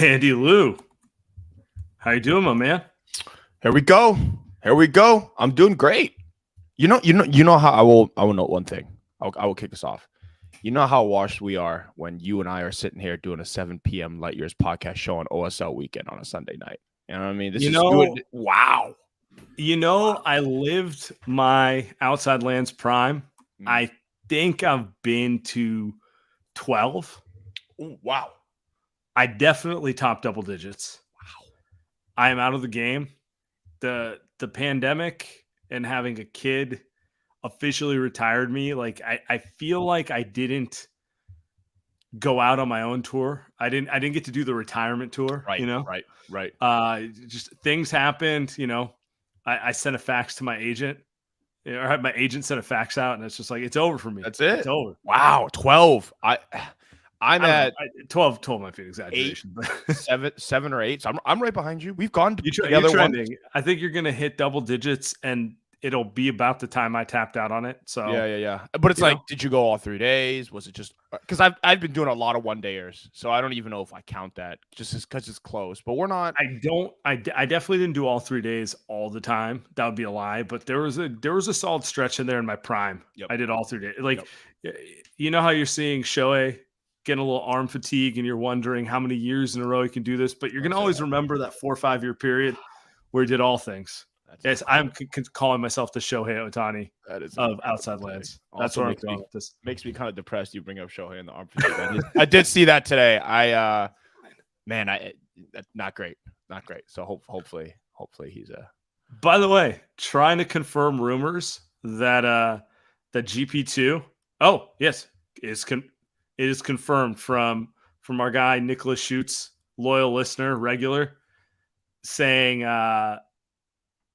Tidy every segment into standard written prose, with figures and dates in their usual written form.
Andy Lou, how you doing, my man? Here we go. I'm doing great. You know how I will note one thing. I will kick us off. You know how washed we are when you and I are sitting here doing a 7 p.m. Light Years podcast show on OSL weekend on a Sunday night. You know what I mean? This is good. Wow. I lived my Outside Lands prime. I think I've been to 12. Ooh, wow. I definitely top double digits. Wow. I am out of the game. The pandemic and having a kid officially retired me. Like I feel like I didn't go out on my own tour. I didn't get to do the retirement tour. Right. You know? Right. Just things happened, you know. I sent a fax to my agent. Or had my agent sent a fax out, and it's just like, it's over for me. That's it. It's over. Wow. 12. I'm at 12 might be an exaggeration. 8, 7 or 8. So I'm right behind you. We've gone together. You're trending. I think you're going to hit double digits, and it'll be about the time I tapped out on it. So yeah. But it's like, did you go all 3 days? Was it just because I've been doing a lot of 1-dayers, so I don't even know if I count that just because it's close. But we're not. I definitely didn't do all 3 days all the time. That would be a lie. But there was a solid stretch in there in my prime. Yep. I did all 3 days. Like, you know how you're seeing Shohei getting a little arm fatigue, and you're wondering how many years in a row he can do this, but you're going to always remember that 4 or 5 year period where he did all things. Yes, I'm calling myself the Shohei Ohtani of Outside Lands. That's where I'm going with this. Makes me kind of depressed you bring up Shohei in the arm fatigue. I did see that today. Not great. So hopefully he's a. By the way, trying to confirm rumors that GP2. Oh yes, it is confirmed from our guy Nicholas Schutz, loyal listener, regular, saying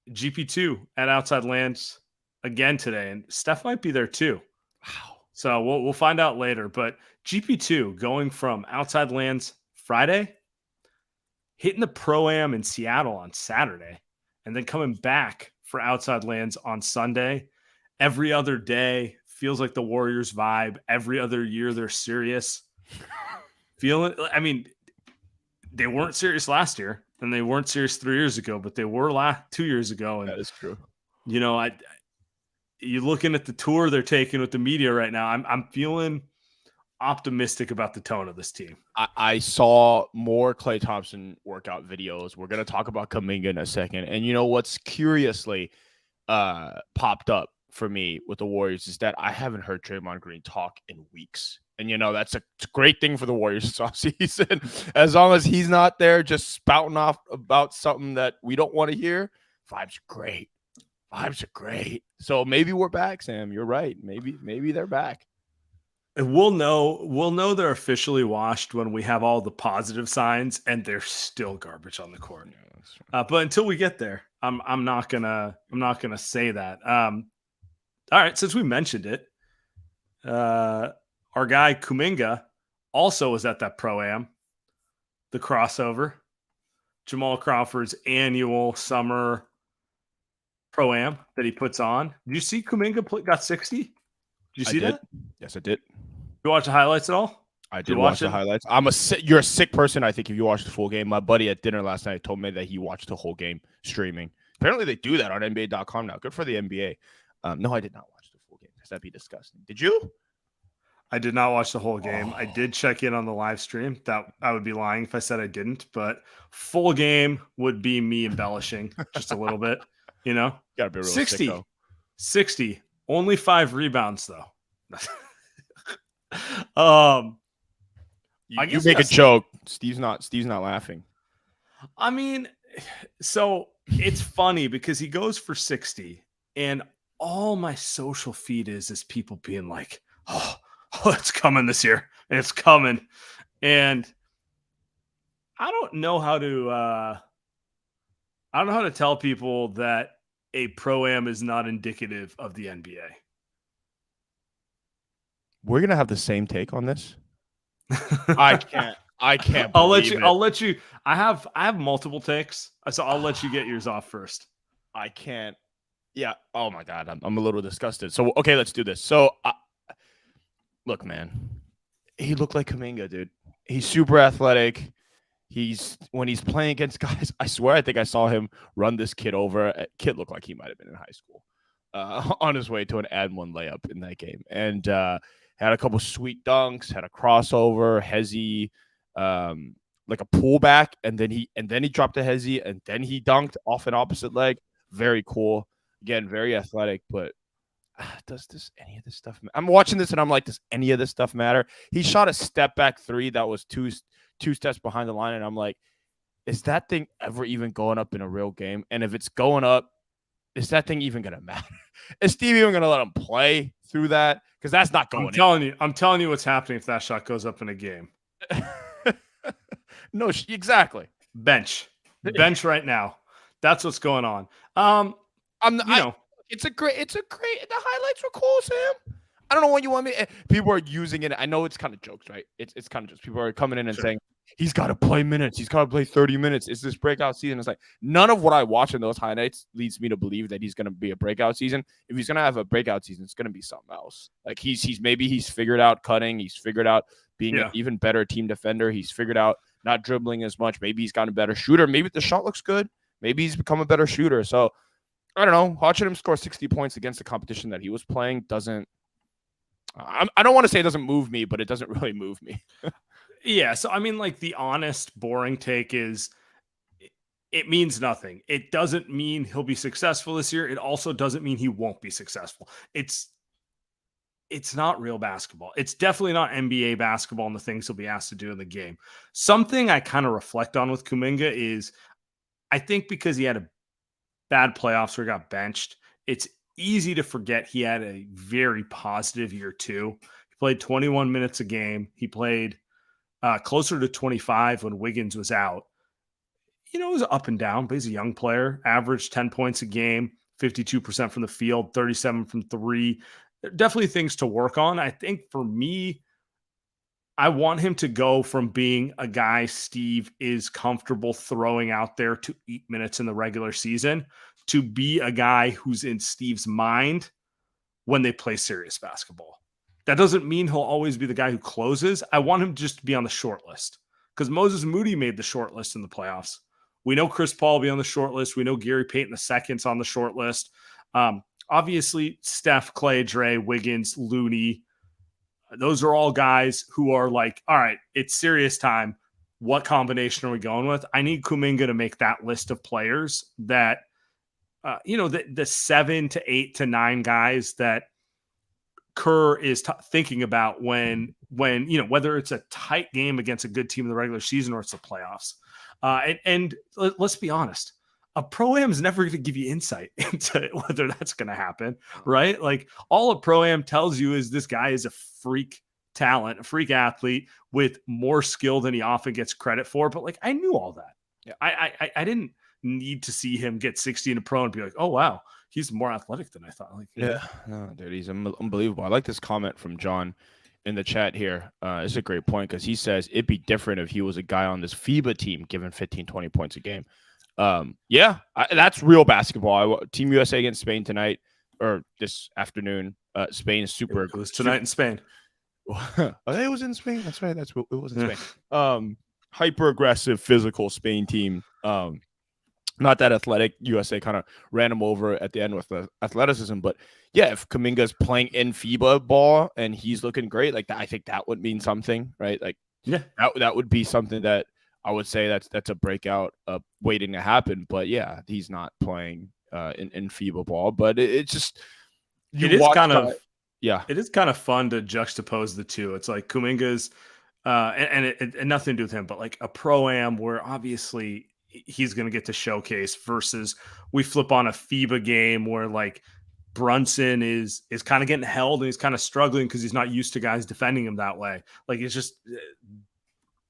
GP2 at Outside Lands again today, and Steph might be there too. Wow! So we'll find out later. But GP2 going from Outside Lands Friday, hitting the Pro-Am in Seattle on Saturday, and then coming back for Outside Lands on Sunday. Every other day feels like the Warriors vibe. Every other year they're serious. I mean, they weren't serious last year, and they weren't serious 3 years ago, but they were 2 years ago. And that is true. You know, you're looking at the tour they're taking with the media right now. I'm feeling optimistic about the tone of this team. I saw more Klay Thompson workout videos. We're going to talk about Kuminga in a second. And you know what's curiously popped up for me with the Warriors is that I haven't heard Draymond Green talk in weeks. And, you know, that's a great thing for the Warriors this offseason. As long as he's not there just spouting off about something that we don't want to hear, vibes are great. So maybe we're back, Sam. You're right. Maybe they're back. And we'll know they're officially washed when we have all the positive signs, and they're still garbage on the court. Yeah, but until we get there, I'm not gonna say that. All right, since we mentioned it, our guy Kuminga also was at that Pro-Am, the crossover, Jamal Crawford's annual summer Pro-Am that he puts on. Did you see Kuminga got 60? Did you see that? Yes, I did. You watch the highlights at all? I did watch the highlights. You're a sick person, I think, if you watch the full game. My buddy at dinner last night told me that he watched the whole game streaming. Apparently, they do that on NBA.com now. Good for the NBA. No, I did not watch the full game because that'd be disgusting. Did you? I did not watch the whole game. I did check in on the live stream. That I would be lying if I said I didn't. But full game would be me embellishing just a little bit. You know, gotta be real 60, sick, though. 60. Only 5 rebounds though. You make a joke. Steve's not laughing. I mean, so it's funny because he goes for 60, and all my social feed is people being like, "Oh, it's coming this year. It's coming," and I don't know how to tell people that a Pro-Am is not indicative of the NBA. We're gonna have the same take on this. I can't. I'll let you. I have multiple takes, so I'll let you get yours off first. I can't. Yeah. Oh my God. I'm a little disgusted. So okay, let's do this. So, look, man, he looked like Kuminga, dude. He's super athletic. when he's playing against guys, I swear I think I saw him run this kid over. Kid looked like he might have been in high school. On his way to an and one layup in that game. And had a couple sweet dunks, had a crossover, Hezzy, like a pullback, and then he dropped a Hezzy, and then he dunked off an opposite leg. Very cool. Again, very athletic, but does any of this stuff matter? I'm watching this and I'm like, does any of this stuff matter? He shot a step back three that was two steps behind the line, and I'm like, is that thing ever even going up in a real game? And if it's going up, is that thing even gonna matter? Is Steve even gonna let him play through that? Because that's not going. I'm telling you what's happening if that shot goes up in a game. No, exactly. Bench right now. That's what's going on. It's a great. The highlights were cool, Sam. I don't know what you want me. People are using it. I know it's kind of jokes, right? It's kind of just people are coming in and saying he's got to play minutes. He's got to play 30 minutes. It's this breakout season. It's like none of what I watch in those highlights leads me to believe that he's going to be a breakout season. If he's going to have a breakout season, it's going to be something else. Like he's figured out cutting. He's figured out being an even better team defender. He's figured out not dribbling as much. Maybe he's gotten a better shooter. Maybe the shot looks good. Maybe he's become a better shooter. So I don't know. Watching him score 60 points against the competition that he was playing doesn't. I don't want to say it doesn't move me, but it doesn't really move me. Yeah. So, I mean, like the honest, boring take is it means nothing. It doesn't mean he'll be successful this year. It also doesn't mean he won't be successful. It's not real basketball. It's definitely not NBA basketball and the things he'll be asked to do in the game. Something I kind of reflect on with Kuminga is I think because he had a bad playoffs where he got benched, it's easy to forget he had a very positive year too. He played 21 minutes a game. He played closer to 25 when Wiggins was out. It was up and down, but he's a young player. Averaged 10 points a game, 52% from the field, 37 from three. Definitely things to work on. I think for me, I want him to go from being a guy Steve is comfortable throwing out there to eat minutes in the regular season to be a guy who's in Steve's mind when they play serious basketball. That doesn't mean he'll always be the guy who closes. I want him just to be on the short list because Moses Moody made the short list in the playoffs. We know Chris Paul will be on the short list. We know Gary Payton II's on the short list. Obviously, Steph, Clay, Dre, Wiggins, Looney, those are all guys who are like, all right, it's serious time. What combination are we going with? I need Kuminga to make that list of players that, the 7 to 8 to 9 guys that Kerr is thinking about when whether it's a tight game against a good team in the regular season or it's the playoffs. And let's be honest, a pro-am is never going to give you insight into whether that's going to happen, right? Like all a pro-am tells you is this guy is a freak talent, a freak athlete with more skill than he often gets credit for. But like, I knew all that. Yeah. I didn't need to see him get 60 in a pro and be like, oh, wow, he's more athletic than I thought. Like, yeah, no, dude, he's unbelievable. I like this comment from John in the chat here. It's a great point because he says it'd be different if he was a guy on this FIBA team given 15, 20 points a game. That's real basketball. Team USA against Spain tonight or this afternoon. Spain is super. It was tonight in Spain. It was in Spain. That's right. It was in Spain. Hyper aggressive, physical Spain team. Not that athletic. USA kind of ran him over at the end with the athleticism. But yeah, if Kuminga's playing in FIBA ball and he's looking great, like that, I think that would mean something, right? Like, yeah, that would be something that I would say that's a breakout waiting to happen. But yeah, he's not playing in FIBA ball. But it's just it is kind of fun to juxtapose the two. It's like Kuminga's and nothing to do with him, but like a pro-am where obviously he's going to get to showcase versus we flip on a FIBA game where like Brunson is kind of getting held and he's kind of struggling because he's not used to guys defending him that way. Like it's just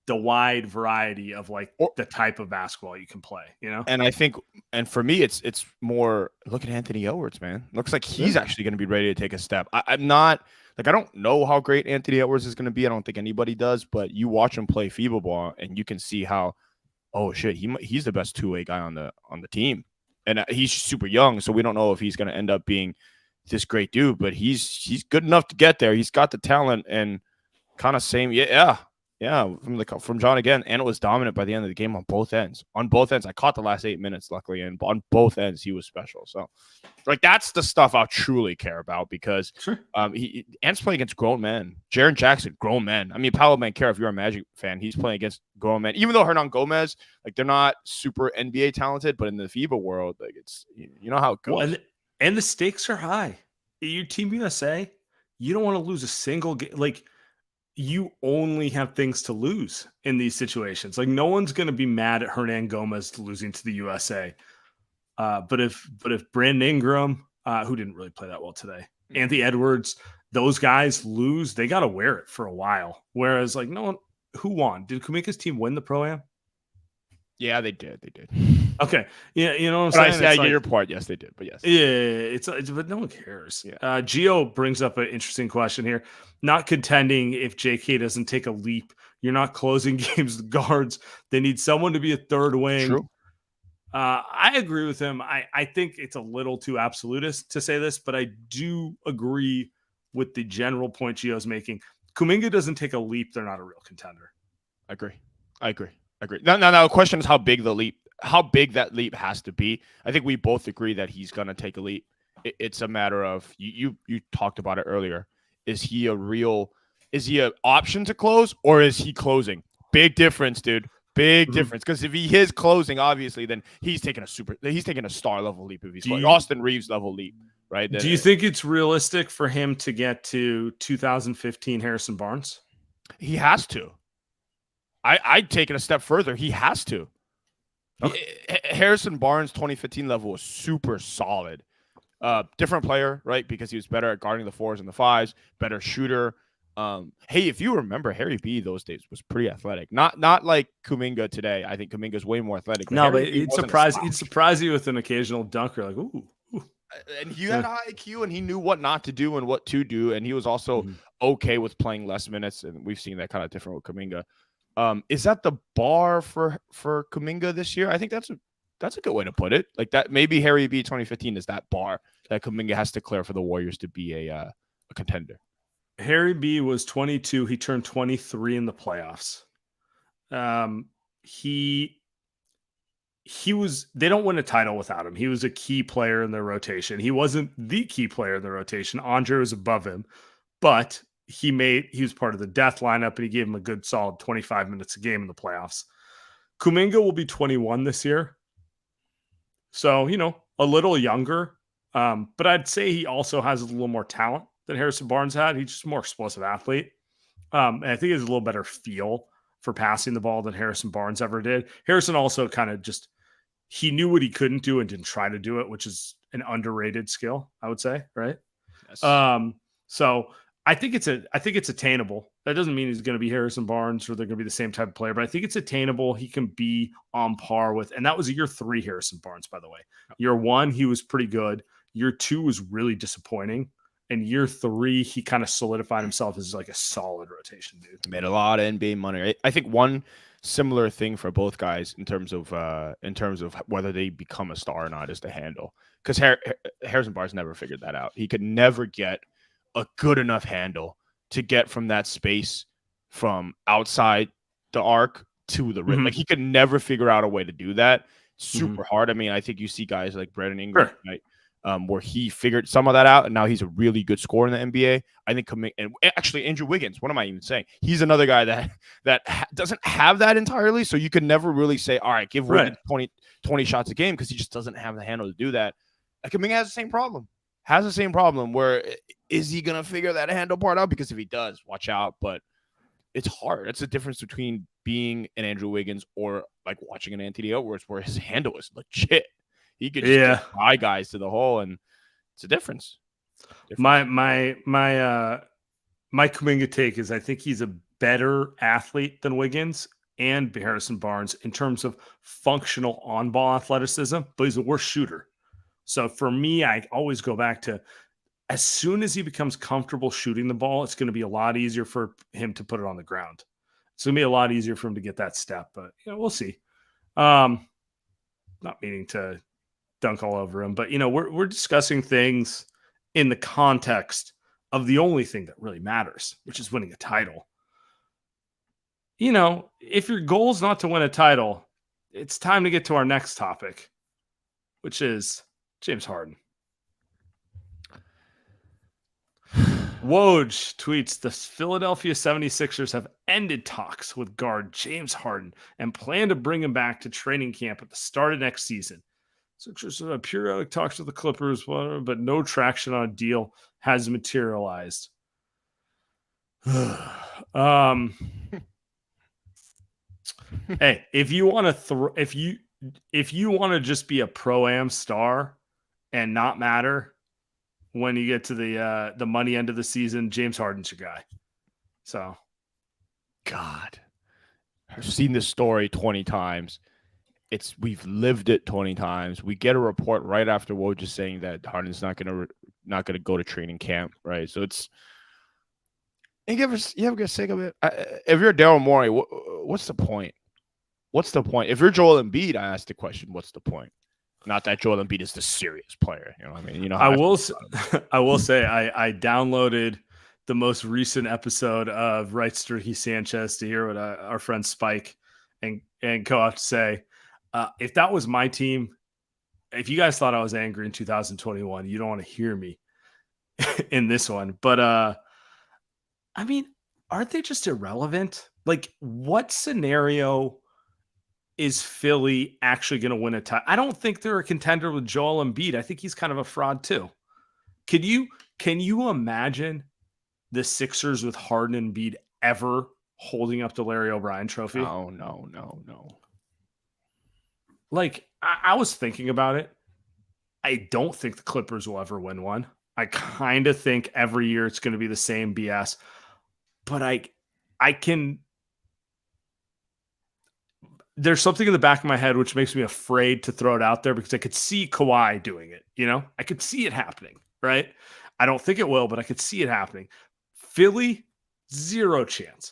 the wide variety of like the type of basketball you can play, And I think, and for me, it's more look at Anthony Edwards, man. Looks like he's actually going to be ready to take a step. I'm not like, I don't know how great Anthony Edwards is going to be. I don't think anybody does, but you watch him play FIBA ball and you can see how, oh shit, he's the best two-way guy on the team. And he's super young. So we don't know if he's going to end up being this great dude, but he's good enough to get there. He's got the talent and kind of same. Yeah. Yeah, from John again, and it was dominant by the end of the game on both ends. On both ends, I caught the last 8 minutes, luckily, and on both ends, he was special. So, like, that's the stuff I truly care about because Sure. Ant's playing against grown men. Jaren Jackson, grown men. I mean, Paolo Banchero, if you're a Magic fan, he's playing against grown men. Even though Hernan Gomez, like, they're not super NBA talented, but in the FIBA world, like, it's you know how it goes. Well, and the stakes are high. Your Team USA, you don't want to lose a single game. Like, you only have things to lose in these situations. Like, no one's going to be mad at Hernan Gomez losing to the USA. But if Brandon Ingram, who didn't really play that well today, Anthony Edwards, those guys lose, they got to wear it for a while. Whereas, like, no one who won. Did Kuminga's team win the Pro-Am? Yeah, they did. They did. Okay. Yeah, you know what But I'm saying? I get your point. Yes, they did. But yes. Yeah, it's but no one cares. Yeah. Gio brings up an interesting question here. Not contending if JK doesn't take a leap. You're not closing games with guards. They need someone to be a third wing. True. I agree with him. I think it's a little too absolutist to say this, but I do agree with the general point Gio's making. Kuminga doesn't take a leap, they're not a real contender. I agree. Now, the question is how big that leap has to be. I think we both agree that he's going to take a leap. It's a matter of you talked about it earlier. Is he an option to close or is he closing? Big difference, dude. Big difference. Because if he is closing, obviously, then he's taking a star level leap if he's Austin Reeves level leap, right? Do you think it's realistic for him to get to 2015 Harrison Barnes? He has to. I'd take it a step further. He has to. Okay. Harrison Barnes' 2015 level was super solid. Different player, right? Because he was better at guarding the 4s and the 5s, better shooter. Hey, if you remember, Harry B those days was pretty athletic. Not like Kuminga today. I think Kuminga's way more athletic. No, but he'd surprise you with an occasional dunker. Like, ooh. And he had high IQ, and he knew what not to do and what to do, and he was also okay with playing less minutes. And we've seen that kind of different with Kuminga. Is that the bar for Kuminga this year? I think that's a good way to put it. Like that, maybe Harry B 2015 is that bar that Kuminga has to clear for the Warriors to be a contender. Harry B was 22. He turned 23 in the playoffs. He was. They don't win a title without him. He was a key player in their rotation. He wasn't the key player in the rotation. Andre was above him, but he was part of the death lineup, and he gave him a good solid 25 minutes a game in the playoffs. Kuminga will be 21 this year. So, a little younger. But I'd say he also has a little more talent than Harrison Barnes had. He's just a more explosive athlete. And I think he has a little better feel for passing the ball than Harrison Barnes ever did. Harrison also kind of he knew what he couldn't do and didn't try to do it, which is an underrated skill, I would say, right? Yes. So I think it's attainable. That doesn't mean he's going to be Harrison Barnes or they're going to be the same type of player, but I think it's attainable. He can be on par with, and that was year 3 Harrison Barnes, by the way. Year 1, he was pretty good. Year 2 was really disappointing. And year 3, he kind of solidified himself as like a solid rotation dude. Made a lot of NBA money. I think one similar thing for both guys in terms of whether they become a star or not is the handle. Because Harrison Barnes never figured that out. He could never get a good enough handle to get from that space from outside the arc to the rim. Like he could never figure out a way to do that. Super hard. I mean, I think you see guys like Brandon Ingram, right? Where he figured some of that out, and now he's a really good scorer in the NBA. I think, and actually Andrew Wiggins, what am I even saying? He's another guy that doesn't have that entirely, so you can never really say, all right, give Wiggins 20 shots a game because he just doesn't have the handle to do that. Kuminga has the same problem. Where is he going to figure that handle part out? Because if he does, watch out. But it's hard. That's the difference between being an Andrew Wiggins or like watching an Anthony Edwards where his handle is legit. He could just fly guys to the hole, and it's a difference. My Kuminga take is I think he's a better athlete than Wiggins and Harrison Barnes in terms of functional on-ball athleticism, but he's a worse shooter. So for me, I always go back to as soon as he becomes comfortable shooting the ball, it's going to be a lot easier for him to put it on the ground. It's going to be a lot easier for him to get that step, but we'll see. Not meaning to dunk all over him, but we're discussing things in the context of the only thing that really matters, which is winning a title. if your goal is not to win a title, it's time to get to our next topic, which is James Harden. Woj tweets, the Philadelphia 76ers have ended talks with guard James Harden and plan to bring him back to training camp at the start of next season. Sixers have periodic talks with the Clippers, but no traction on a deal has materialized. Hey, if you want to if you want to just be a pro-am star and not matter when you get to the money end of the season, James Harden's your guy. So, God, I've seen this story 20 times. We've lived it 20 times. We get a report right after Woj just saying that Harden's not gonna go to training camp, right? So it's. You ever get sick of it? If you're Daryl Morey, what's the point? What's the point? If you're Joel Embiid, I ask the question, what's the point? Not that Joel Embiid is the serious player. You know what I mean? I will say I downloaded the most recent episode of Rights to Ricky Sanchez to hear what our friend Spike and go out to say. If that was my team, if you guys thought I was angry in 2021, you don't want to hear me in this one. But I mean, aren't they just irrelevant? Like, what scenario is Philly actually going to win a title? I don't think they're a contender with Joel Embiid. I think he's kind of a fraud too. Can you imagine the Sixers with Harden and Embiid ever holding up the Larry O'Brien trophy? No. Like, I was thinking about it. I don't think the Clippers will ever win one. I kind of think every year it's going to be the same BS. But I can. There's something in the back of my head which makes me afraid to throw it out there because I could see Kawhi doing it. I could see it happening, right? I don't think it will, but I could see it happening. Philly, zero chance.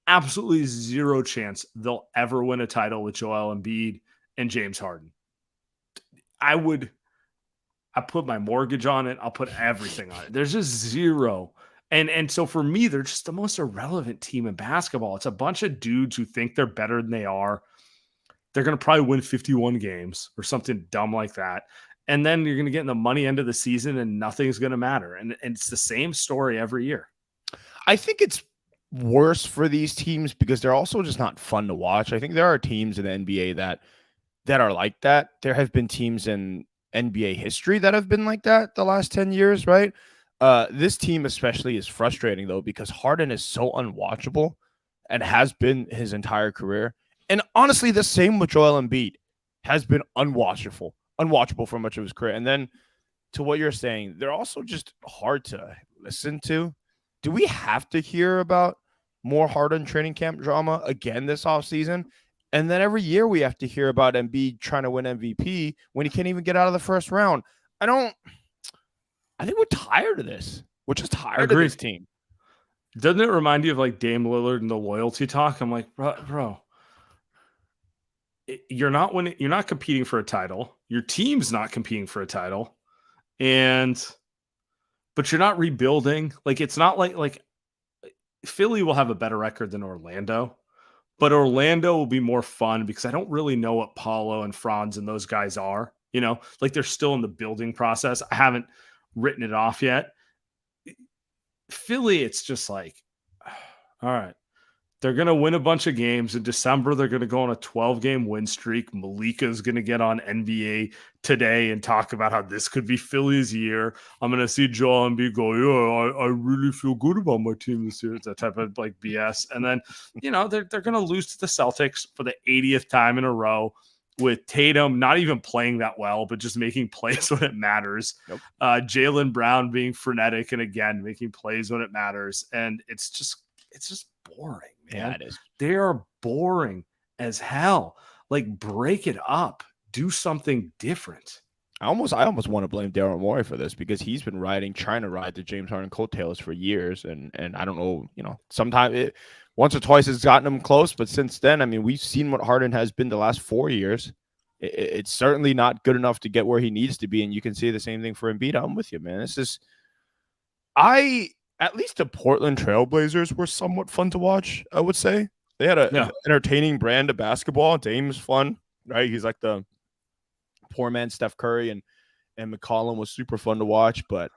Absolutely zero chance they'll ever win a title with Joel Embiid and James Harden. I put my mortgage on it. I'll put everything on it. There's just zero. And so for me, they're just the most irrelevant team in basketball. It's a bunch of dudes who think they're better than they are. They're going to probably win 51 games or something dumb like that. And then you're going to get in the money end of the season and nothing's going to matter. And it's the same story every year. I think it's worse for these teams because they're also just not fun to watch. I think there are teams in the NBA that are like that. There have been teams in NBA history that have been like that the last 10 years, right? This team especially is frustrating, though, because Harden is so unwatchable and has been his entire career. And honestly, the same with Joel Embiid has been unwatchable for much of his career. And then to what you're saying, they're also just hard to listen to. Do we have to hear about more Harden training camp drama again this offseason? And then every year we have to hear about Embiid trying to win MVP when he can't even get out of the first round. I think we're tired of this. We're just tired of this team. Doesn't it remind you of like Dame Lillard and the loyalty talk? I'm like, bro, you're not winning. You're not competing for a title. Your team's not competing for a title, but you're not rebuilding. Like, it's not like Philly will have a better record than Orlando, but Orlando will be more fun because I don't really know what Paulo and Franz and those guys are. Like they're still in the building process. I haven't written it off yet. Philly, it's just like, all right, they're going to win a bunch of games. In December, they're going to go on a 12-game win streak. Malika is going to get on NBA Today and talk about how this could be Philly's year. I'm going to see Joel Embiid go, yeah, I really feel good about my team this year. It's that type of like BS. And then, they're going to lose to the Celtics for the 80th time in a row, with Tatum not even playing that well, but just making plays when it matters. Nope. Jaylen Brown being frenetic and again making plays when it matters. And it's just boring, man. Yeah, it is. They are boring as hell. Like, break it up. Do something different. I almost want to blame Daryl Morey for this because he's been trying to ride the James Harden coattails for years. And I don't know, sometimes once or twice it's gotten him close. But since then, I mean, we've seen what Harden has been the last 4 years. It's certainly not good enough to get where he needs to be. And you can see the same thing for Embiid. I'm with you, man. At least the Portland Trailblazers were somewhat fun to watch, I would say. They had an Yeah. entertaining brand of basketball. Dame's fun, right? He's like the poor man Steph Curry, and McCollum was super fun to watch. But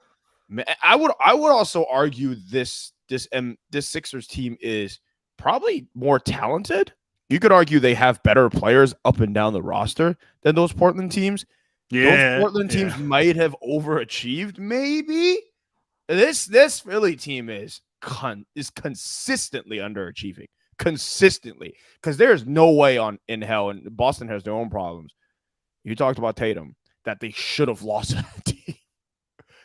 I would also argue this Sixers team is probably more talented. You could argue they have better players up and down the roster than those Portland teams. Those Portland teams might have overachieved, maybe. This Philly team is consistently underachieving. Consistently. Because there's no way in hell, and Boston has their own problems. You talked about Tatum, that they should have lost that team.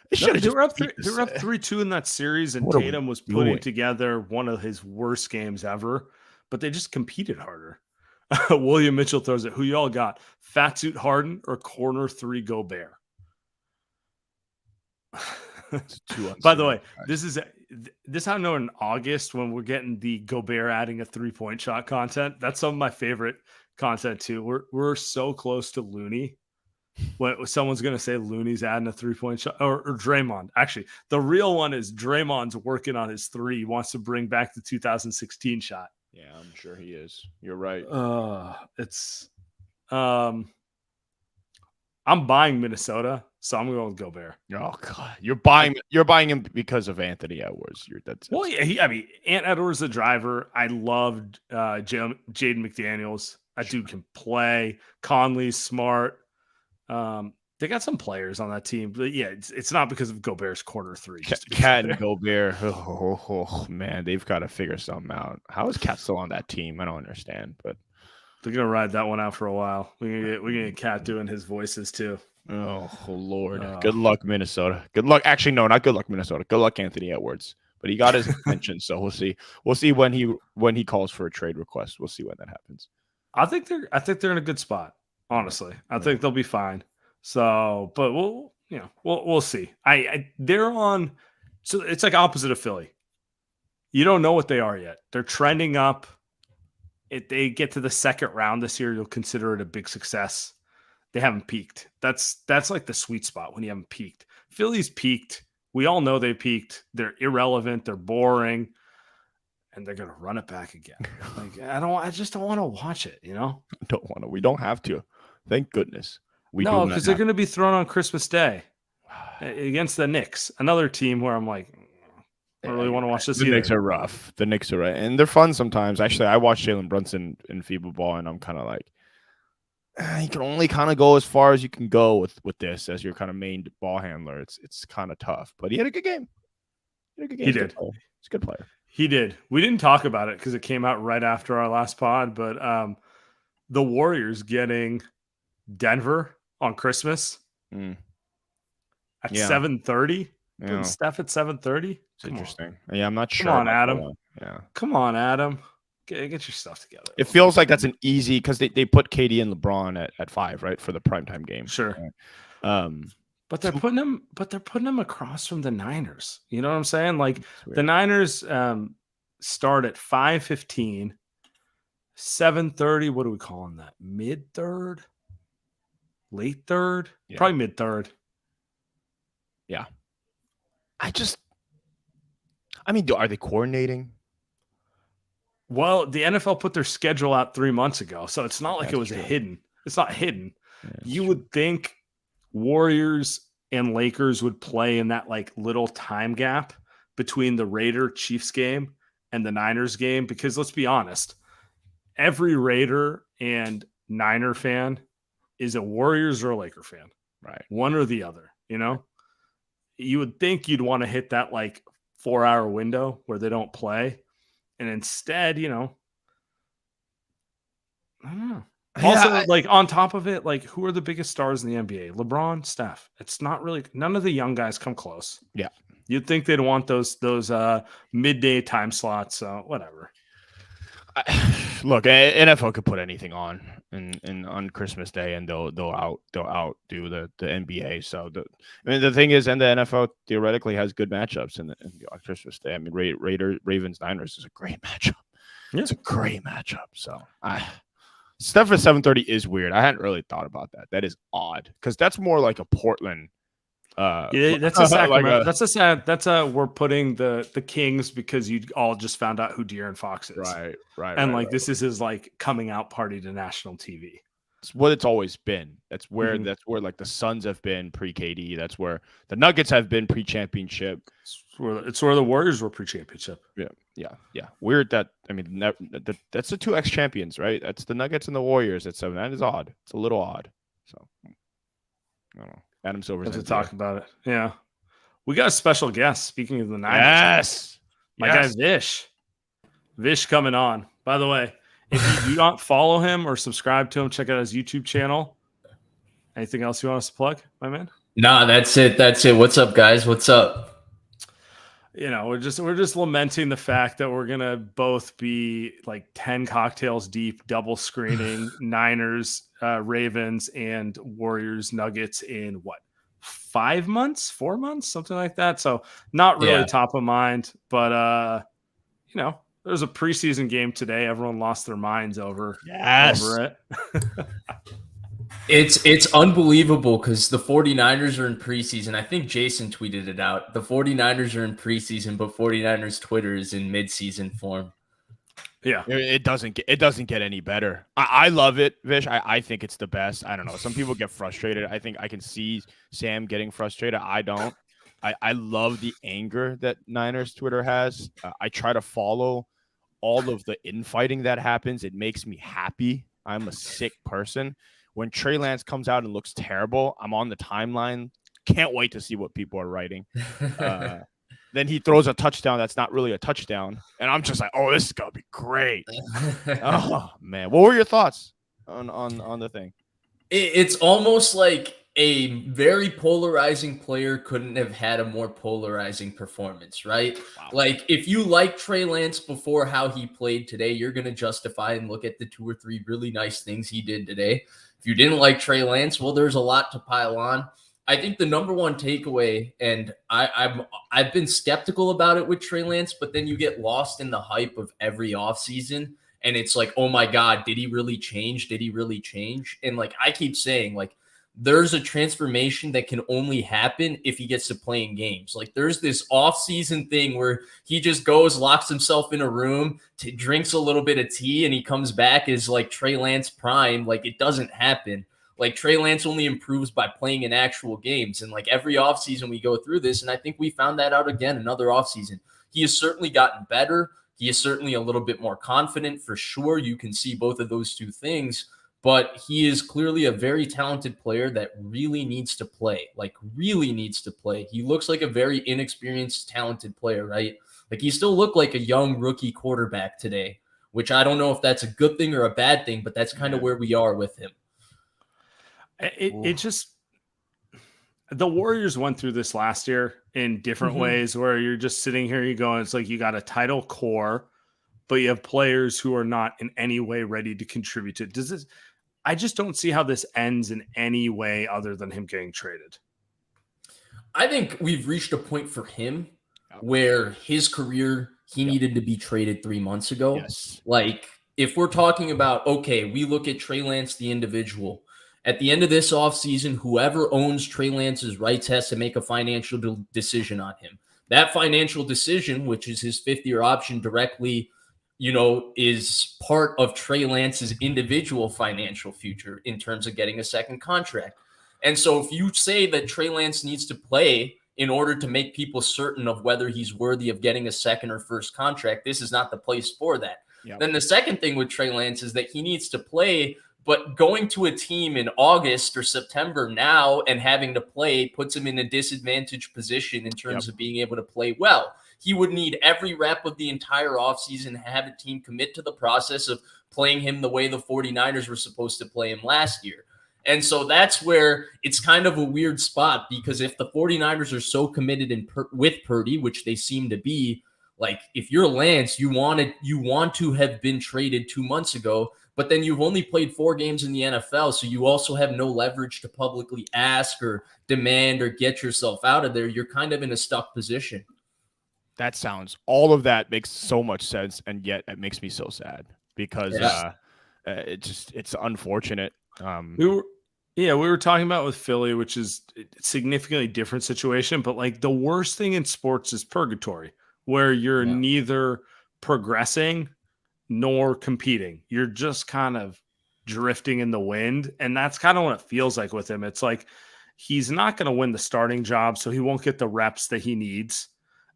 They were up 3-2 in that series, and Tatum was putting together one of his worst games ever, but they just competed harder. William Mitchell throws it. Who y'all got? Fat suit Harden or corner 3 Gobert? By the way, this I know in August when we're getting the Gobert adding a 3-point shot content. That's some of my favorite content too. We're so close to Looney. When someone's going to say Looney's adding a 3-point shot, or Draymond. Actually, the real one is Draymond's working on his 3. He wants to bring back the 2016 shot. Yeah, I'm sure he is. You're right. I'm buying Minnesota, so I'm going with Gobert. Oh God, you're buying him because of Anthony Edwards. Well, yeah, Ant Edwards, the driver. I loved Jaden McDaniels. That dude can play. Conley's smart. They got some players on that team, but yeah, it's not because of Gobert's corner 3. Cat and Gobert, man, they've got to figure something out. How is Cat still on that team? I don't understand, but they're gonna ride that one out for a while. We're gonna get Cat doing his voices too. Oh Lord, good luck Minnesota. Good luck. Actually, no, not good luck Minnesota. Good luck Anthony Edwards. But he got his attention, so we'll see. We'll see when he calls for a trade request. We'll see when that happens. I think they're in a good spot. Honestly, I think they'll be fine. So, but we'll see. They're on. So it's like opposite of Philly. You don't know what they are yet. They're trending up. If they get to the second round this year, you'll consider it a big success. They haven't peaked. That's like the sweet spot when you haven't peaked. Philly's peaked. We all know they peaked. They're irrelevant. They're boring. And they're gonna run it back again. Like I just don't want to watch it. Don't want to. We don't have to. Thank goodness. No, because they're going to be thrown on Christmas Day against the Knicks, another team where I'm like, I really want to watch this. The Knicks are rough. The Knicks are right, and they're fun sometimes. Actually, I watched Jalen Brunson in FIBA ball, and I'm kind of like, you can only kind of go as far as you can go with this as your kind of main ball handler. It's kind of tough, but he had a good game. He did. He's a good player. He did. We didn't talk about it because it came out right after our last pod, but the Warriors getting Denver on Christmas at 7:30. Putting Steph at 7:30. It's interesting. Yeah, I'm not sure. Come on, Adam. Yeah. Come on, Adam. Get your stuff together. It feels like that's an easy because they put KD and LeBron at 5, right, for the primetime game. Sure. But they're putting them across from the Niners. You know what I'm saying? Like the Niners start at 5:15, 7:30. What are we calling that? Mid third, late third, probably mid third. Yeah. Are they coordinating? Well, the NFL put their schedule out 3 months ago, so it's not like it was hidden. It's not hidden. You would think Warriors and Lakers would play in that like little time gap between the Raider Chiefs game and the Niners game, because let's be honest, every Raider and Niner fan is a Warriors or a Laker fan, right? One or the other. You would think you'd want to hit that like 4-hour window where they don't play, and instead, I don't know. Also, like on top of it, like who are the biggest stars in the NBA? LeBron, Steph. It's not really, none of the young guys come close. Yeah. You'd think they'd want those midday time slots. So whatever. Look, NFL could put anything on on Christmas Day, and they'll outdo the NBA. So the thing is, and the NFL theoretically has good matchups on Christmas Day. I mean, Ravens Niners is a great matchup. Yeah. It's a great matchup. So Steph at 7:30 is weird. I hadn't really thought about that. That is odd because that's more like a Portland Yeah, that's a like Sacramento. a That's a sad. That's a we're putting the Kings because you all just found out who De'Aaron Fox is, and like this is his like coming out party to national TV. It's what it's always been. That's where Mhm. like the Suns have been pre KD. That's where the Nuggets have been pre championship. It's where the Warriors were pre-championship. Yeah. Weird that that's the two ex champions, right? That's the Nuggets and the Warriors. That is odd. It's a little odd. So I don't know. Adam Silver's To talk about it. Yeah, we got a special guest. Speaking of the Niners, Yes, my guy Vish. Vish coming on. By the way, if you do not follow him or subscribe to him, check out his YouTube channel. Anything else you want us to plug, my man? Nah, that's it. That's it. What's up, guys? What's up? You know, we're just lamenting the fact that we're gonna both be like 10 cocktails deep, double screening Niners, Ravens, and Warriors Nuggets in what 4 months, something like that. So not really top of mind, but you know, there was a preseason game today. Everyone lost their minds over it. It's unbelievable because the 49ers are in preseason. I think Jason tweeted it out. The 49ers are in preseason, but 49ers Twitter is in midseason form. Yeah. It doesn't get any better. I love it, Vish. I think it's the best. I don't know. Some people get frustrated. I think I can see Sam getting frustrated. I don't. I love the anger that Niners Twitter has. I try to follow all of the infighting that happens. It makes me happy. I'm a sick person. When Trey Lance comes out and looks terrible, I'm on the timeline. Can't wait to see what people are writing. Then he throws a touchdown that's not really a touchdown. And I'm just like, oh, this is going to be great. Oh, man. What were your thoughts on the thing? It's almost like a very polarizing player couldn't have had a more polarizing performance, right? Wow. Like, if you like Trey Lance before how he played today, you're going to justify and look at the 2 or 3 really nice things he did today. If you didn't like Trey Lance, well, there's a lot to pile on. I think the number one takeaway, and I've been skeptical about it with Trey Lance, but then you get lost in the hype of every offseason. And it's like, oh my God, did he really change? Did he really change? And like I keep saying, like, there's a transformation that can only happen if he gets to playing games. Like there's this off-season thing where he just goes, locks himself in a room, drinks a little bit of tea, and he comes back as like Trey Lance prime. Like it doesn't happen. Like Trey Lance only improves by playing in actual games. And like every offseason we go through this, and I think we found that out again another offseason. He has certainly gotten better. He is certainly a little bit more confident for sure. You can see both of those two things. But he is clearly a very talented player that really needs to play, like really needs to play. He looks like a very inexperienced, talented player, right? Like he still looked like a young rookie quarterback today, which I don't know if that's a good thing or a bad thing, but that's kind of where we are with him. It just, the Warriors went through this last year in different ways where you're just sitting here, you go, and it's like you got a title core, but you have players who are not in any way ready to contribute to it. I just don't see how this ends in any way other than him getting traded. I think we've reached a point for him where his career, he needed to be traded 3 months ago. Yes. Like if we're talking about, okay, we look at Trey Lance, the individual. At the end of this offseason, whoever owns Trey Lance's rights has to make a financial decision on him. That financial decision, which is his 5th-year option directly, is part of Trey Lance's individual financial future in terms of getting a second contract. And so if you say that Trey Lance needs to play in order to make people certain of whether he's worthy of getting a second or first contract, this is not the place for that. Yep. Then the second thing with Trey Lance is that he needs to play, but going to a team in August or September now and having to play puts him in a disadvantaged position in terms of being able to play well. He would need every rep of the entire offseason to have a team commit to the process of playing him the way the 49ers were supposed to play him last year. And so that's where it's kind of a weird spot, because if the 49ers are so committed with Purdy, which they seem to be, like if you're Lance, you want to have been traded 2 months ago, but then you've only played 4 games in the NFL, so you also have no leverage to publicly ask or demand or get yourself out of there. You're kind of in a stuck position. All of that makes so much sense, and yet it makes me so sad because it's unfortunate. Yeah, we were talking about with Philly, which is a significantly different situation, but like the worst thing in sports is purgatory, where you're Yeah. neither progressing nor competing. You're just kind of drifting in the wind. And that's kind of what it feels like with him. It's like he's not going to win the starting job, so he won't get the reps that he needs.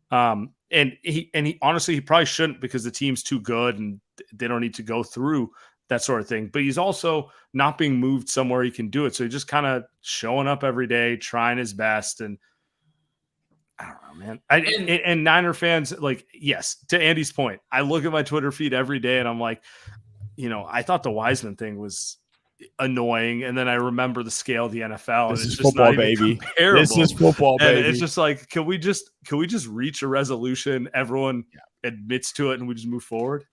And he honestly, he probably shouldn't, because the team's too good and they don't need to go through that sort of thing. But he's also not being moved somewhere he can do it. So he's just kind of showing up every day, trying his best. And I don't know, man. And Niner fans, like, yes, to Andy's point, I look at my Twitter feed every day and I'm like, I thought the Wiseman thing was annoying, and then I remember the scale of the NFL. This and is it's just football, not even baby. comparable. This is football, and baby. it's just like, can we just reach a resolution? Everyone admits to it, and we just move forward.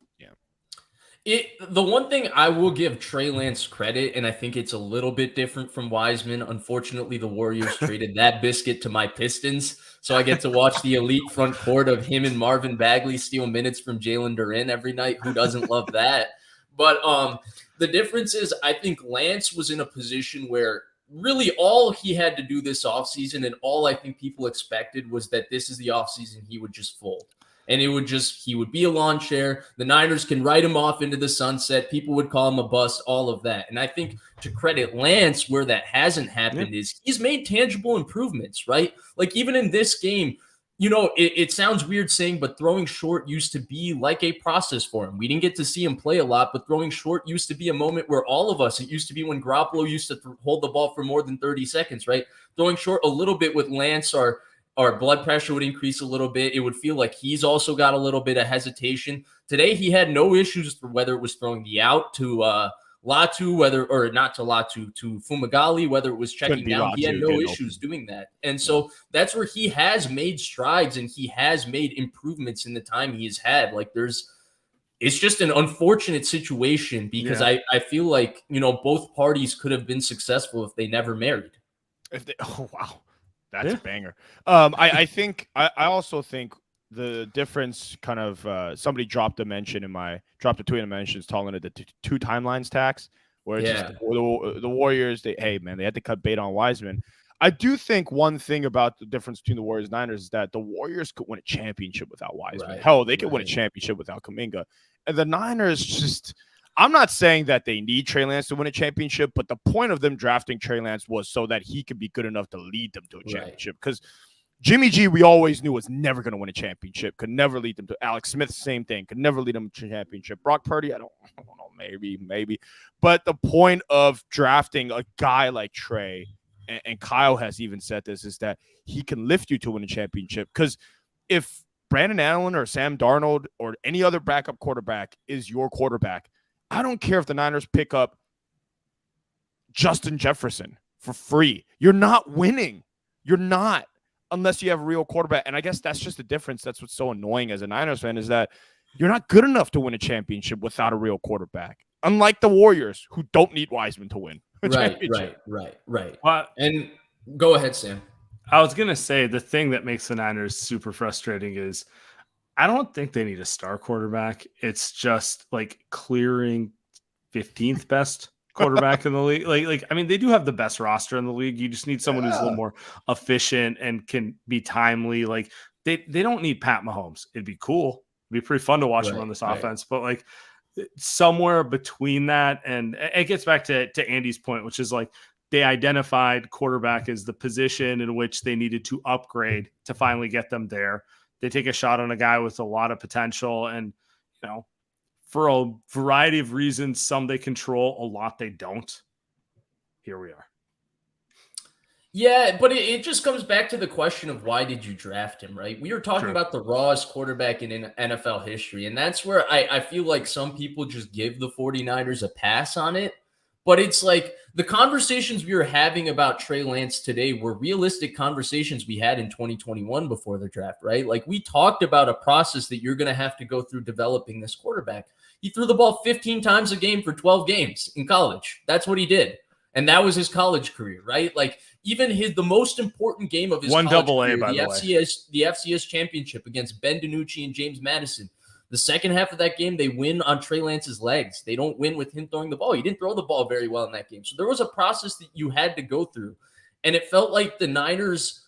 The one thing I will give Trey Lance credit, and I think it's a little bit different from Wiseman. Unfortunately, the Warriors traded that biscuit to my Pistons, so I get to watch the elite front court of him and Marvin Bagley steal minutes from Jalen Duren every night. Who doesn't love that? But the difference is, I think Lance was in a position where really all he had to do this offseason, and all I think people expected, was that this is the offseason he would just fold. And he would be a lawn chair. The Niners can write him off into the sunset. People would call him a bust, all of that. And I think, to credit Lance, where that hasn't happened is he's made tangible improvements, right? Like, even in this game, it sounds weird saying, but throwing short used to be like a process for him. We didn't get to see him play a lot, but throwing short used to be a moment where all of us, it used to be when Garoppolo used to hold the ball for more than 30 seconds, right? Throwing short a little bit with Lance, our blood pressure would increase a little bit. It would feel like he's also got a little bit of hesitation. Today, he had no issues, whether it was throwing the out to Latu, to Fumagalli, whether it was checking down. He had no issues doing that. And so that's where he has made strides, and he has made improvements in the time he has had. Like, it's just an unfortunate situation, because I feel like, both parties could have been successful if they never married. Oh, wow. That's a banger. I also think the difference kind of somebody dropped a tweet in the mentions, calling it the two timelines tax, where it's just the Warriors, they had to cut bait on Wiseman. I do think one thing about the difference between the Warriors and Niners is that the Warriors could win a championship without Wiseman. Right. Hell, they could win a championship without Kuminga. And the Niners just, I'm not saying that they need Trey Lance to win a championship, but the point of them drafting Trey Lance was so that he could be good enough to lead them to a championship. Because Jimmy G, we always knew, was never going to win a championship, could never lead them to. Alex Smith, same thing, could never lead them to a championship. Brock Purdy, I don't know, maybe. But the point of drafting a guy like Trey, and Kyle has even said this, is that he can lift you to win a championship. Because if Brandon Allen or Sam Darnold or any other backup quarterback is your quarterback, I don't care if the Niners pick up Justin Jefferson for free. You're not winning. You're not, unless you have a real quarterback. And I guess that's just the difference. That's what's so annoying as a Niners fan, is that you're not good enough to win a championship without a real quarterback. Unlike the Warriors, who don't need Wiseman to win a championship. Right. And go ahead, Sam. I was going to say, the thing that makes the Niners super frustrating is I don't think they need a star quarterback. It's just like clearing 15th best quarterback in the league. Like, I mean, they do have the best roster in the league. You just need someone who's a little more efficient and can be timely. Like, they don't need Pat Mahomes. It'd be cool. It'd be pretty fun to watch him run this offense. But like, somewhere between that, and it gets back to Andy's point, which is like, they identified quarterback as the position in which they needed to upgrade to finally get them there. They take a shot on a guy with a lot of potential, and, for a variety of reasons, some they control, a lot they don't. Here we are. Yeah, but it just comes back to the question of, why did you draft him, right? We were talking about the rawest quarterback in NFL history, and that's where I feel like some people just give the 49ers a pass on it. But it's like, the conversations we were having about Trey Lance today were realistic conversations we had in 2021 before the draft, right? Like, we talked about a process that you're going to have to go through developing this quarterback. He threw the ball 15 times a game for 12 games in college. That's what he did. And that was his college career, right? Like, even the most important game of his college career, the FCS championship against Ben DiNucci and James Madison, The second half of that game, they win on Trey Lance's legs. They don't win with him throwing the ball. He didn't throw the ball very well in that game. So there was a process that you had to go through. And it felt like the Niners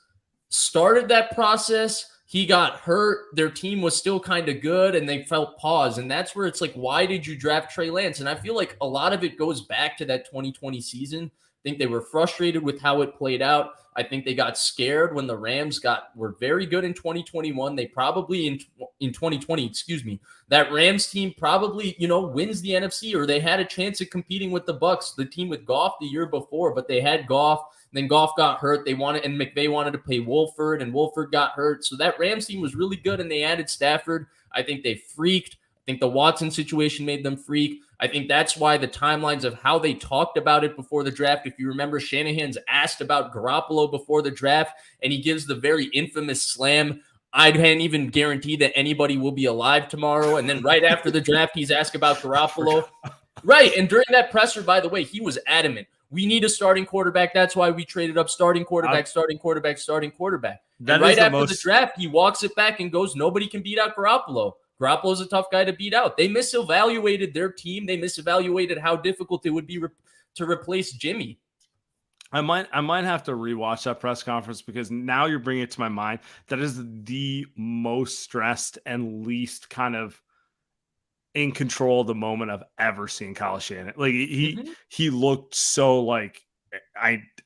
started that process. He got hurt. Their team was still kind of good, and they felt pause. And that's where it's like, why did you draft Trey Lance? And I feel like a lot of it goes back to that 2020 season. I think they were frustrated with how it played out. I think they got scared when the Rams were very good in 2021. They probably in 2020, excuse me, that Rams team probably, wins the NFC, or they had a chance at competing with the Bucs, the team with Goff the year before, but they had Goff. Then Goff got hurt. And McVay wanted to play Wolford, and Wolford got hurt. So that Rams team was really good, and they added Stafford. I think they freaked. I think the Watson situation made them freak. I think that's why the timelines of how they talked about it before the draft. If you remember, Shanahan's asked about Garoppolo before the draft, and he gives the very infamous slam, "I can't even guarantee that anybody will be alive tomorrow." And then right after the draft, he's asked about Garoppolo. Right. And during that presser, by the way, he was adamant. We need a starting quarterback. That's why we traded up starting quarterback, starting quarterback, starting quarterback. And right after the draft, he walks it back and goes, nobody can beat out Garoppolo. Garoppolo's a tough guy to beat out. They misevaluated their team. They misevaluated how difficult it would be to replace Jimmy. I might have to rewatch that press conference, because now you're bringing it to my mind. That is the most stressed and least kind of in control of the moment I've ever seen Kyle Shanahan. Like he looked so like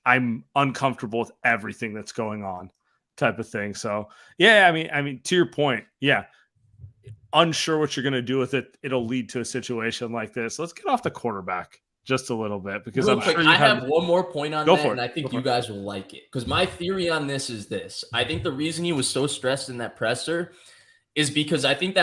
I'm uncomfortable with everything that's going on, type of thing. So yeah, I mean to your point, yeah, unsure what you're gonna do with it. It'll lead to a situation like this. Let's get off the quarterback just a little bit, because I'm sure I have one more point on that, and I think you guys will like it. Because my theory on this is this: I think the reason he was so stressed in that presser is because I think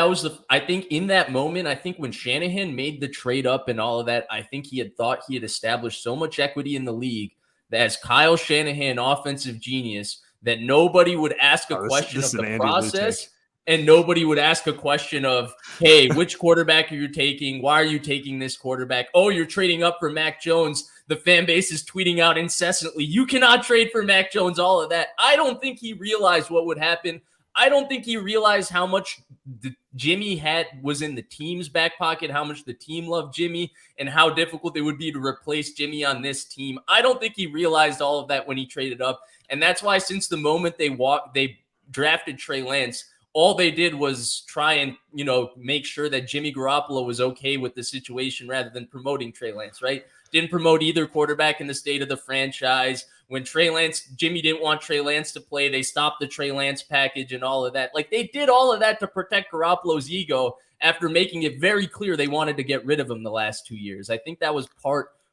in that moment, I think when Shanahan made the trade up and all of that, I think he had thought he had established so much equity in the league that as Kyle Shanahan, offensive genius, that nobody would ask a question of the process, and nobody would ask a question of, hey, which quarterback are you taking? Why are you taking this quarterback? Oh, you're trading up for Mac Jones. The fan base is tweeting out incessantly, you cannot trade for Mac Jones, all of that. I don't think he realized what would happen. I don't think he realized how much Jimmy was in the team's back pocket, how much the team loved Jimmy, and how difficult it would be to replace Jimmy on this team. I don't think he realized all of that when he traded up. And that's why since the moment they drafted Trey Lance, all they did was try and, make sure that Jimmy Garoppolo was okay with the situation rather than promoting Trey Lance, right? Didn't promote either quarterback in the state of the franchise. When Jimmy didn't want Trey Lance to play, they stopped the Trey Lance package and all of that. Like, they did all of that to protect Garoppolo's ego after making it very clear they wanted to get rid of him the last 2 years. I think that was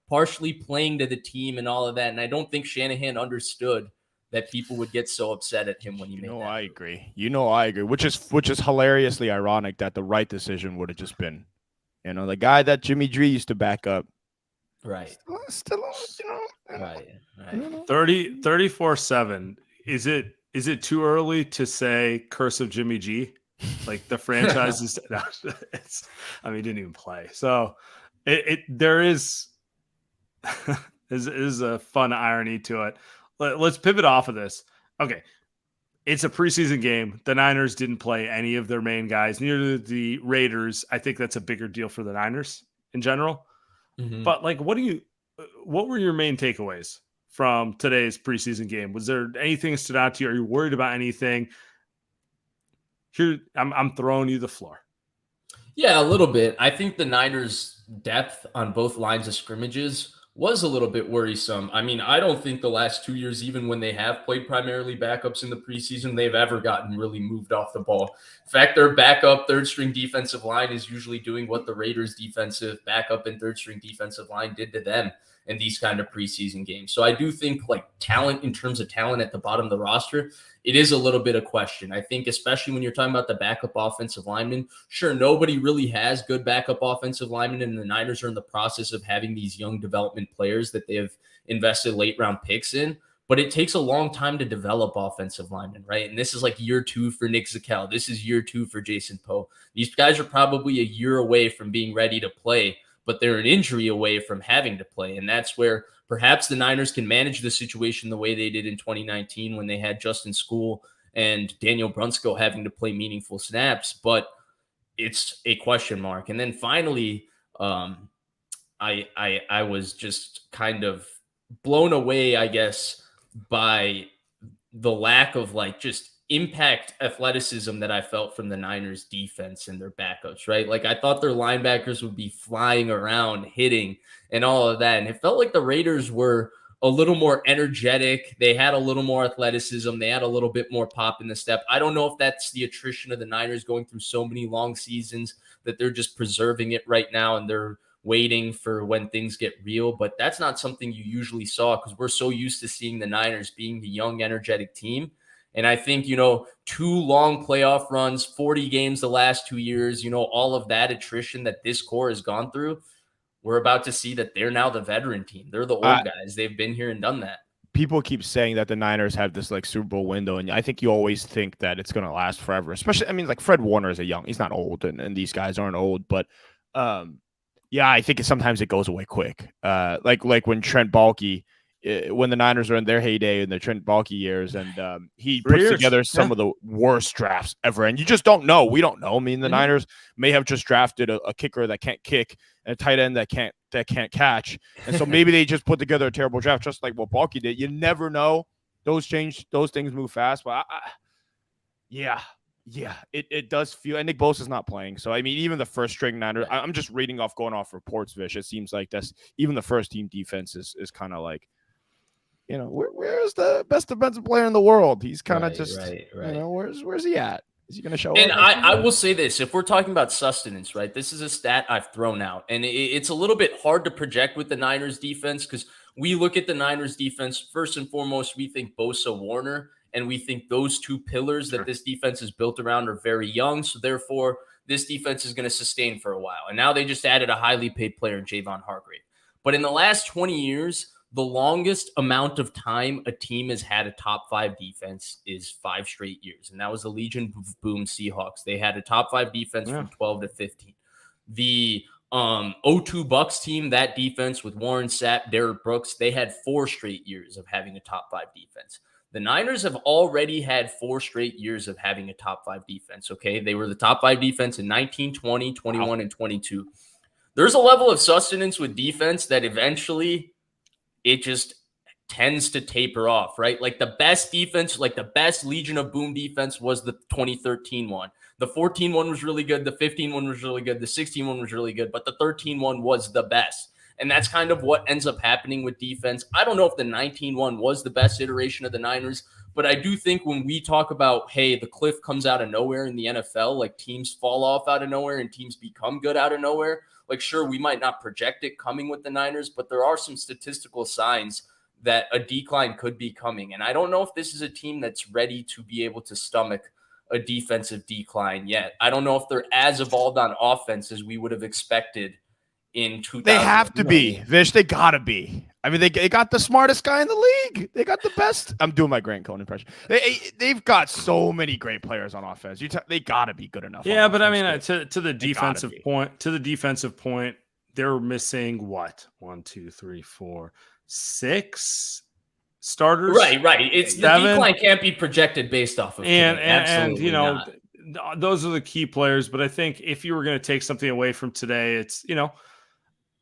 partially playing to the team and all of that. And I don't think Shanahan understood that people would get so upset at him when he made that. I agree. I agree. Which is hilariously ironic that the right decision would have just been, the guy that Jimmy G used to back up. Right. Still, Right. 34-7. Is it too early to say curse of Jimmy G? Like the franchise is, he didn't even play. So there is a fun irony to it. Let's pivot off of this. Okay. It's a preseason game. The Niners didn't play any of their main guys, neither did the Raiders. I think that's a bigger deal for the Niners in general. Mm-hmm. But what were your main takeaways from today's preseason game? Was there anything that stood out to you? Are you worried about anything? Here, I'm throwing you the floor. Yeah, a little bit. I think the Niners' depth on both lines of scrimmages was a little bit worrisome. I don't think the last 2 years, even when they have played primarily backups in the preseason, they've ever gotten really moved off the ball. In fact, their backup third-string defensive line is usually doing what the Raiders' defensive backup and third-string defensive line did to them in these kind of preseason games. So I do think talent, in terms of talent at the bottom of the roster, it is a little bit of question. I think especially when you're talking about the backup offensive linemen, sure, nobody really has good backup offensive linemen, and the Niners are in the process of having these young development players that they have invested late round picks in. But it takes a long time to develop offensive linemen, right? And this is year 2 for Nick Zakelj. This is year 2 for Jason Poe. These guys are probably a year away from being ready to play, but they're an injury away from having to play. And that's where perhaps the Niners can manage the situation the way they did in 2019 when they had Justin Skule and Daniel Brunskill having to play meaningful snaps. But it's a question mark. And then finally, I was just kind of blown away, I guess, by the lack of like just impact athleticism that I felt from the Niners defense and their backups, right? Like I thought their linebackers would be flying around, hitting and all of that. And it felt like the Raiders were a little more energetic. They had a little more athleticism. They had a little bit more pop in the step. I don't know if that's the attrition of the Niners going through so many long seasons that they're just preserving it right now and they're waiting for when things get real. But that's not something you usually saw because we're so used to seeing the Niners being the young, energetic team. And I think, 2 long playoff runs, 40 games the last 2 years, all of that attrition that this core has gone through, we're about to see that they're now the veteran team. They're the old guys. They've been here and done that. People keep saying that the Niners have this like Super Bowl window, and I think you always think that it's going to last forever. Especially, I mean, like Fred Warner is he's not old, and these guys aren't old, but yeah, I think sometimes it goes away quick. Like when Trent Baalke, when the Niners are in their heyday in the Trent Baalke years, and he puts together some of the worst drafts ever, and you just don't know. We don't know. I mean, the Niners may have just drafted a kicker that can't kick and a tight end that can't catch, and so maybe they just put together a terrible draft, just like what Baalke did. You never know. Those things move fast, but yeah, it does feel. And Nick Bosa's not playing, so I mean, even the first string Niners. I'm just going off reports, Vish. It seems like that's even the first team defense is kind of like, where's the best defensive player in the world? He's kind of where's he at? Is he going to show up? And I will say this, if we're talking about sustenance, right, this is a stat I've thrown out. And it's a little bit hard to project with the Niners defense because we look at the Niners defense, first and foremost, we think Bosa, Warner, and we think those two pillars that this defense is built around are very young. So therefore, this defense is going to sustain for a while. And now they just added a highly paid player in Javon Hargrave. But in the last 20 years, the longest amount of time a team has had a top 5 defense is 5 straight years. And that was the Legion of Boom Seahawks. They had a top 5 defense from 12 to 15. The 02 Bucks team, that defense with Warren Sapp, Derrick Brooks, they had 4 straight years of having a top 5 defense. The Niners have already had 4 straight years of having a top 5 defense, okay? They were the top 5 defense in 19, 20, 21, and 22. There's a level of sustenance with defense that eventually it just tends to taper off, right? Like the best defense, like the best Legion of Boom defense was the 2013 one. The 14 one was really good. The 15 one was really good. The 16 one was really good. But the 13 one was the best. And that's kind of what ends up happening with defense. I don't know if the 19 one was the best iteration of the Niners, but I do think when we talk about, hey, the cliff comes out of nowhere in the NFL, like teams fall off out of nowhere and teams become good out of nowhere. Like, sure, we might not project it coming with the Niners, but there are some statistical signs that a decline could be coming. And I don't know if this is a team that's ready to be able to stomach a defensive decline yet. I don't know if they're as evolved on offense as we would have expected in 2000. They have to be, Vish. They got to be. I mean, they got the smartest guy in the league. They got the best. I'm doing my Grant Cohn impression. They've got so many great players on offense. They got to be good enough. Yeah, but I mean, to the defensive point, they're missing what? 1, 2, 3, 4, 6 starters. Right. It's 7. The decline can't be projected based off of and those are the key players. But I think if you were going to take something away from today, it's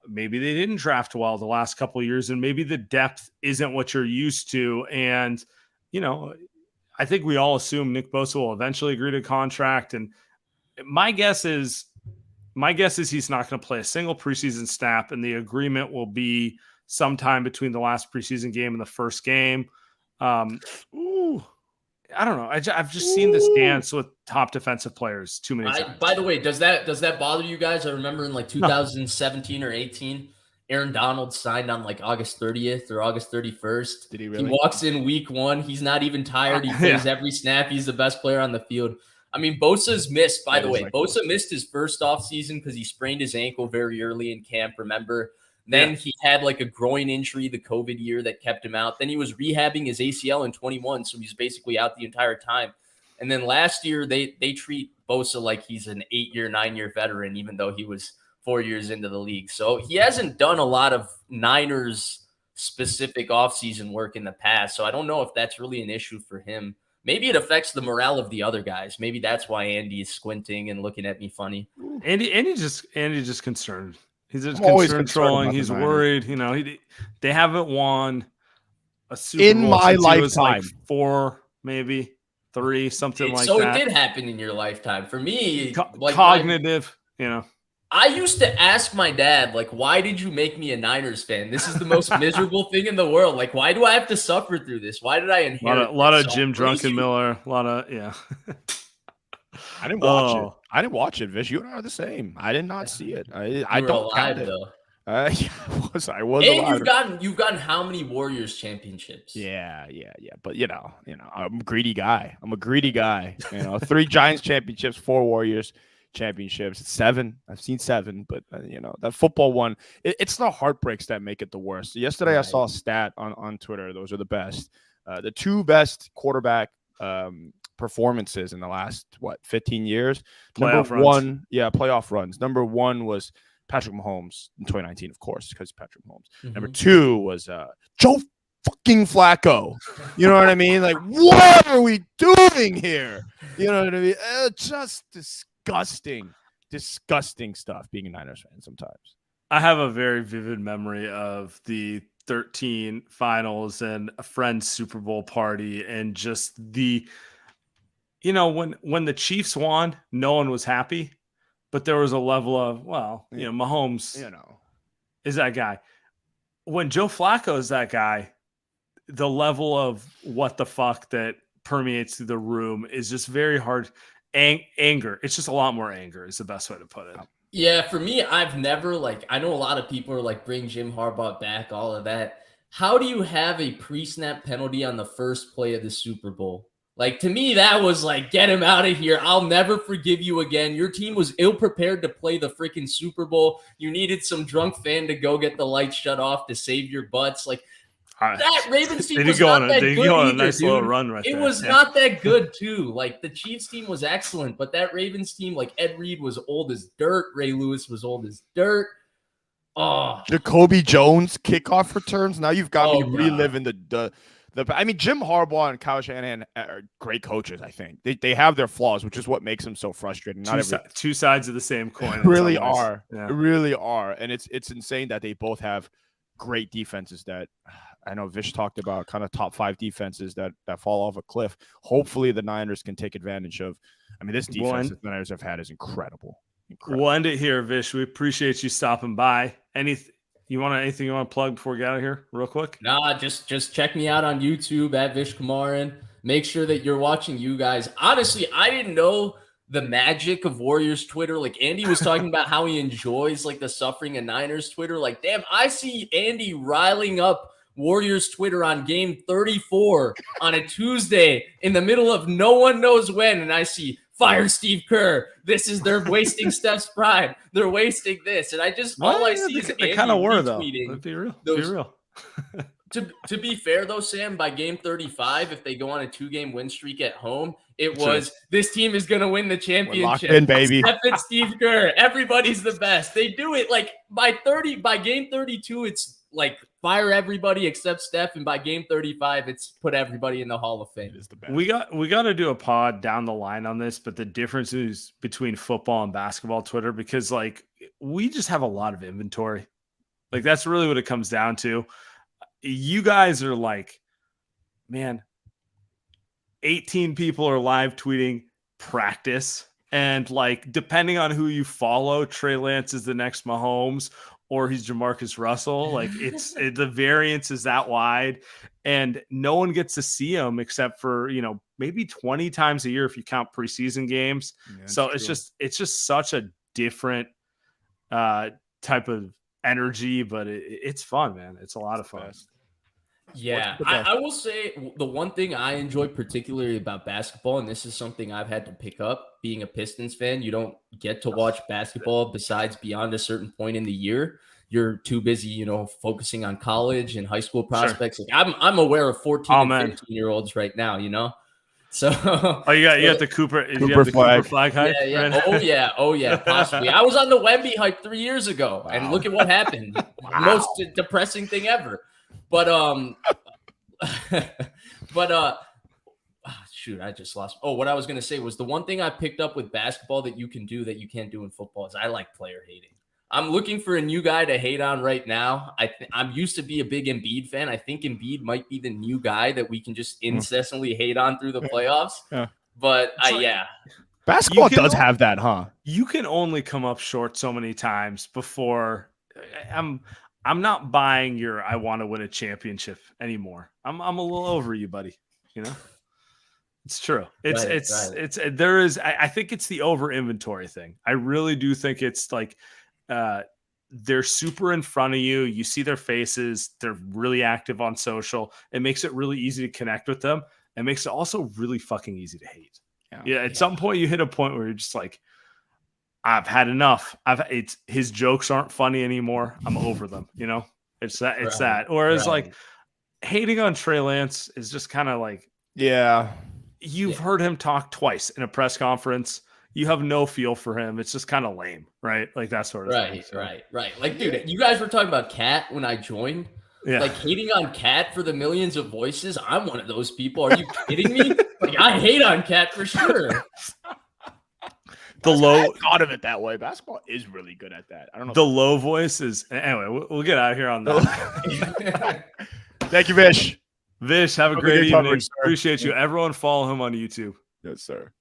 maybe they didn't draft well the last couple of years, and maybe the depth isn't what you're used to. And, I think we all assume Nick Bosa will eventually agree to a contract. And my guess is he's not going to play a single preseason snap, and the agreement will be sometime between the last preseason game and the first game. I don't know. I've just seen this dance with top defensive players too many times. By the way, does that bother you guys? I remember in like 2017 or 18, Aaron Donald signed on like August 30th or August 31st. Did he really? He walks in week 1. He's not even tired. He plays every snap. He's the best player on the field. I mean, Bosa's missed, by the way. Bosa missed his first offseason because he sprained his ankle very early in camp, remember? Then he had like a groin injury the COVID year that kept him out. Then he was rehabbing his ACL in 21, so he's basically out the entire time. And then last year, they treat Bosa like he's an 8-year, 9-year veteran, even though he was 4 years into the league. So he hasn't done a lot of Niners-specific offseason work in the past. So I don't know if that's really an issue for him maybe it affects the morale of the other guys. Maybe that's why Andy is squinting and looking at me funny. Andy just concerned. He's just always concerned concerned trolling. about the He's Niners. worried. You know, they haven't won a Super In Bowl my since he was like lifetime. 4, maybe 3, something like so that. So it did happen in your lifetime. For me, cognitive, you know. I used to ask my dad, like, why did you make me a Niners fan? This is the most miserable thing in the world. Like, why do I have to suffer through this? Why did I inherit a lot of this? Jim Drunkenmiller, a lot of, yeah. I didn't watch it. I didn't watch it, Vish. You and I are the same. I did not see it. I don't count it. Though. Yeah, I was and alive. You've gotten how many Warriors championships? Yeah. But you know, I'm a greedy guy. You know, 3 Giants championships, 4 Warriors championships, 7. I've seen 7, but you know, that football one, it's the heartbreaks that make it the worst. Yesterday, I saw a stat on Twitter. Those are the best. The 2 best quarterback performances in the last 15 years. Playoff runs. Number 1 was Patrick Mahomes in 2019, of course, because Patrick Mahomes. Mm-hmm. Number 2 was Joe fucking Flacco. You know what I mean? Like, what are we doing here? You know what I mean? Just disgusting stuff being a Niners fan sometimes. I have a very vivid memory of the 13 finals and a friend's Super Bowl party, and just the, you know, when the Chiefs won, no one was happy. But there was a level of, well, you know, Mahomes, you know, is that guy. When Joe Flacco is that guy, the level of what the fuck that permeates through the room is just very hard. Anger. It's just a lot more anger is the best way to put it. Yeah, for me, I've never, I know a lot of people are like, bring Jim Harbaugh back, all of that. How do you have a pre-snap penalty on the first play of the Super Bowl? Like, to me, that was like, get him out of here. I'll never forgive you again. Your team was ill-prepared to play the freaking Super Bowl. You needed some drunk fan to go get the lights shut off to save your butts. Like, that Ravens team was not that good either, on a nice little run right there. It was not that good, too. Like, the Chiefs team was excellent, but that Ravens team, like, Ed Reed was old as dirt. Ray Lewis was old as dirt. Oh. Jacoby Jones kickoff returns. Now you've got me reliving the I mean, Jim Harbaugh and Kyle Shanahan are great coaches, I think. They have their flaws, which is what makes them so frustrating. Two sides of the same coin. Really are. Yeah. Really are. And it's insane that they both have great defenses that I know Vish talked about, kind of top 5 defenses that fall off a cliff. Hopefully the Niners can take advantage of. I mean, this defense that the Niners have had is incredible. We'll end it here, Vish. We appreciate you stopping by. Anything you want to plug before we get out of here real quick? Nah, just check me out on YouTube at Vish Kumaran. Make sure that you're watching you guys. Honestly, I didn't know the magic of Warriors Twitter. Like, Andy was talking about how he enjoys like the suffering of Niners Twitter. Like, damn, I see Andy riling up Warriors Twitter on game 34 on a Tuesday in the middle of no one knows when, and I see fire Steve Kerr. This is they're wasting Steph's prime. They're wasting this, and I just all I see is they kind of were though. Be real. To be fair though, Sam, by game 35, if they go on a 2-game win streak at home, it was this team is going to win the championship. We're locked in, baby. Steph and Steve Kerr, everybody's the best. They do it like by game 32, it's like fire everybody except Steph, and by game 35, it's put everybody in the Hall of Fame. Is the best. We got to do a pod down the line on this, but the differences between football and basketball Twitter, because like we just have a lot of inventory. Like that's really what it comes down to. You guys are like, man, 18 people are live tweeting practice, and like depending on who you follow, Trey Lance is the next Mahomes or he's Jamarcus Russell. Like the variance is that wide, and no one gets to see him except for, you know, maybe 20 times a year if you count preseason games. Yeah, so it's just such a different type of energy, but it's fun, man. It's a lot of fun. Yeah, I will say the one thing I enjoy particularly about basketball, and this is something I've had to pick up being a Pistons fan, you don't get to watch basketball besides beyond a certain point in the year. You're too busy, you know, focusing on college and high school prospects. Sure. Like I'm aware of 14 and 15-year-olds right now, you know? So you got the Cooper flag hype? Yeah. Right? Oh yeah, possibly. I was on the Wemby hype 3 years ago, and look at what happened. Most depressing thing ever. But shoot, I just lost. Oh, what I was going to say was the one thing I picked up with basketball that you can do that you can't do in football is I like player hating. I'm looking for a new guy to hate on right now. I'm used to be a big Embiid fan. I think Embiid might be the new guy that we can just incessantly hate on through the playoffs. Yeah. But basketball does have that, huh? You can only come up short so many times before. I'm not buying your I want to win a championship anymore. I'm a little over you, buddy. You know, it's true. I think it's the over inventory thing. I really do think it's like they're super in front of you. You see their faces. They're really active on social. It makes it really easy to connect with them. It makes it also really fucking easy to hate. Yeah. At some point you hit a point where you're just like, I've had enough. His jokes aren't funny anymore. I'm over them. You know, it's that. Whereas like hating on Trey Lance is just kind of like, you've heard him talk twice in a press conference. You have no feel for him. It's just kind of lame, right? Like that sort of thing. Right. Like, dude, you guys were talking about Cat when I joined. Yeah. Like hating on Cat for the millions of voices. I'm one of those people. Are you kidding me? Like I hate on Cat for sure. I thought of it that way. Basketball is really good at that. I don't know. The low voice is anyway. We'll get out of here on that. Thank you, Vish. Vish, have a great evening. Appreciate you. Everyone follow him on YouTube. Yes, sir.